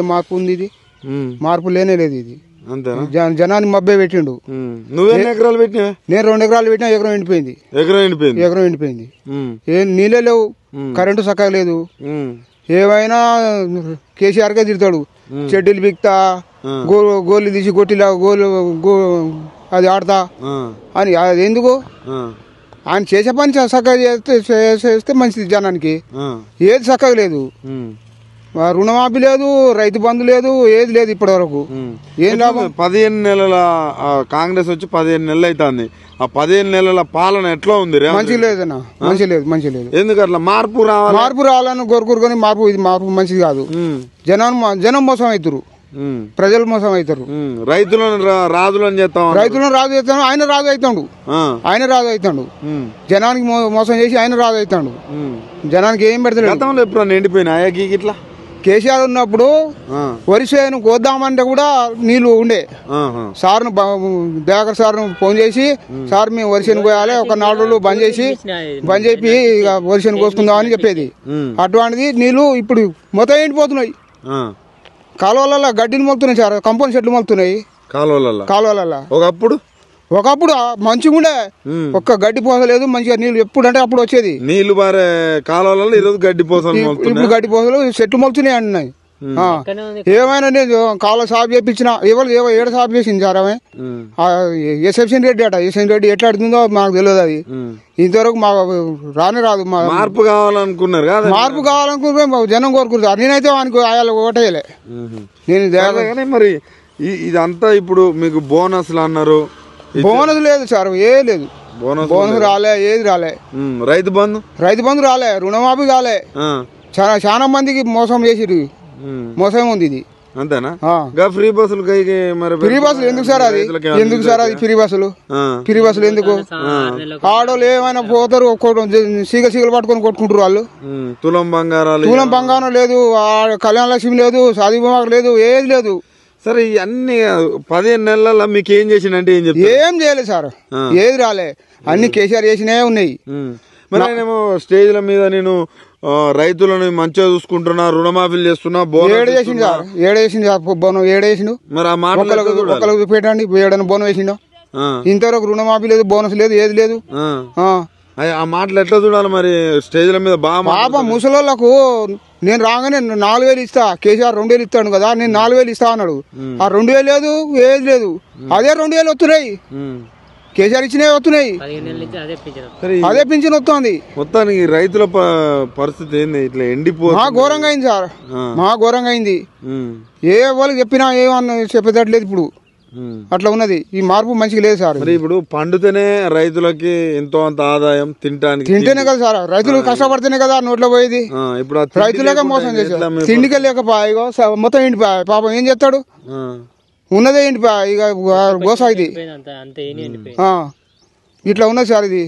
ఏం మార్పు ఉంది? ఇది మార్పు లేనే లేదు. ఇది అంతేనా? జనాన్ని మబ్బే పెట్టిండు. నువ్వెన్ని ఎకరాలు పెట్టినా? నేను 2 ఎకరాలు పెట్టినా, ఎకరం ఎండిపోయింది. ఎకరం ఎండిపోయింది. ఏం నీళ్ళే లేవు, కరెంటు చక్కగా లేదు. ఏమైనా కేసీఆర్కే తిడతాడు, చెడ్డీలు బిక్తా, గోళ్ళు తీసి కొట్టిలా అది ఆడతా అని. అది ఎందుకు? ఆయన చేసే పని చక్కగా చేస్తే మంచిది జనానికి. ఏది చక్కగా లేదు. రుణమాఫీ లేదు, రైతు బంధు లేదు, ఏది లేదు ఇప్పటి వరకు. ఏం లాభం? 15 నెలల కాంగ్రెస్ వచ్చి 15 నెలలు అవుతుంది. ఆ 15 నెలల పాలన ఎట్లా ఉంది? మంచిగా లేదన్నా, మంచి లేదు. ఎందుకు అట్లా? మార్పు రావాలని కోరుకోరుకొని ఇది మార్పు మంచిది కాదు. జనం మోసం అవుతారు, ప్రజలు మోసం అవుతారు. రైతులను రాజులని చేస్తాం, ఆయన రాజు అవుతాడు. జనానికి మోసం చేసి ఆయన రాజు అవుతాడు. జనానికి ఏం పెడతాడు? ఎప్పుడు ఎండిపోయినాయా ఇట్లా? కేసీఆర్ ఉన్నప్పుడు వరి చేను కోద్దామంటే కూడా నీళ్లు ఉండే. సార్ను దయాకర్ సార్ను ఫోన్ చేసి, సార్ మేము వరి చేను కోయాలి, ఒక 4 రోజులు బంద్ చేసి ఇక వరి చేను కోసుకుందామని చెప్పేది. అటువంటిది నీళ్లు ఇప్పుడు మొత్తం ఎండిపోతున్నాయి. కాలువలలో గడ్డిని మొలుతున్నాయి సార్, కంపౌండ్ చెట్లు మొలుతున్నాయి కాలువలలో. ఒకప్పుడు మంచిగా ఉండే, ఒక్క గడ్డి పోసలేదు, మంచిగా నీళ్లు ఎప్పుడంటే అప్పుడు వచ్చేది. నీళ్లు బారే కాలువలలో ఈరోజు గడ్డి పోసలు, ఇప్పుడు గడ్డి పోసలు చెట్లు మొలుతున్నాయి అన్నాయి. ఏమైనా నేను కాలువ సాఫ్ చేయించిన, ఏడు సాఫ్ చేసింది సార్ ఆమె. ఎస్ఎఫ్సన్ రెడ్డి ఎట్లా ఆడుతుందో మాకు తెలియదు. అది ఇంతవరకు మాకు రాదు. మార్పు కావాలనుకున్నారు కదా? మార్పు కావాలనుకుంటే జనం కోరుకుంటారు. నేనైతే వానికి ఆయన ఓటేయలే. నేను మరి ఇదంతా ఇప్పుడు మీకు బోనస్లు అన్నారు. బోనస్ లేదు సార్, ఏ లేదు. బోనస్ రాలే, ఏది రాలే. రైతు బంధు రాలే, రుణమాఫీ కాలే. చాలా మందికి మోసం చేసిరు. మోసం ఉంది ఇది. అంతేనా? ఫ్రీ బస్సులు ఎందుకు సార్? అది ఫ్రీ బస్సులు ఎందుకు? ఆడోళ్ళు ఏమైనా పోతారు, సీగలు పట్టుకొని కొట్టుకుంటారు వాళ్ళు. తులం బంగారం లేదు, కళ్యాణ లక్ష్మి లేదు, చదువు లేదు, ఏది లేదు. సరే అన్ని 15 నెలల్లో మీకు ఏం చేసిండే? ఏం చేయలేదు సార్, ఏది రాలే. అన్ని కేసీఆర్ చేసినే ఉన్నాయి. మరి ఆయనేమో స్టేజ్ల మీద నేను రైతులను మంచిగా చూసుకుంటున్నా, రుణమాఫీలు చేస్తున్నా, ఏడేసిండు. మరి ఆ మాటలు పెట్టండి, ఏడైనా బోనం వేసిండు. ఇంతవరకు రుణమాఫీ లేదు, బోనస్ లేదు, ఏది లేదు. ఆ మాటలు ఎట్లా చూడాలి మరి? స్టేజ్ల మీద బాబా ముసలోళ్ళకు నేను రాగానే 4,000 ఇస్తా, కేసీఆర్ 2,000 ఇస్తాను కదా, నేను 4,000 ఇస్తా అన్నాడు. ఆ 2,000 లేదు, ఏది లేదు. అదే 2,000 వస్తున్నాయి, కేసీఆర్ ఇచ్చినవి వస్తున్నాయి. అదే పింఛన్ వస్తుంది. మొత్తానికి రైతుల పరిస్థితి ఏంది? ఇట్లా ఘోరంగా అయింది సార్, ఘోరంగా అయింది. ఏ వాళ్ళకి చెప్పినా ఏమన్నా చెప్పేటట్లేదు ఇప్పుడు. అట్లా ఉన్నది. ఈ మార్పు మంచిగా లేదు సార్. మరి ఇప్పుడు పండుతేనే రైతులకి ఎంతో అంత ఆదాయం, తింటేనే కదా సార్. రైతులు కష్టపడితేనే కదా నోట్లో పోయేది. ఇప్పుడు రైతులేక మోసం చేశారు. తిండికే లేకపోయా మొత్తం ఎండిపోయా. పాపం ఏం చేస్తాడు? ఉన్నదే ఎండిపోయా. ఇక గోసా ఇది ఇట్లా ఉన్నది సార్. ఇది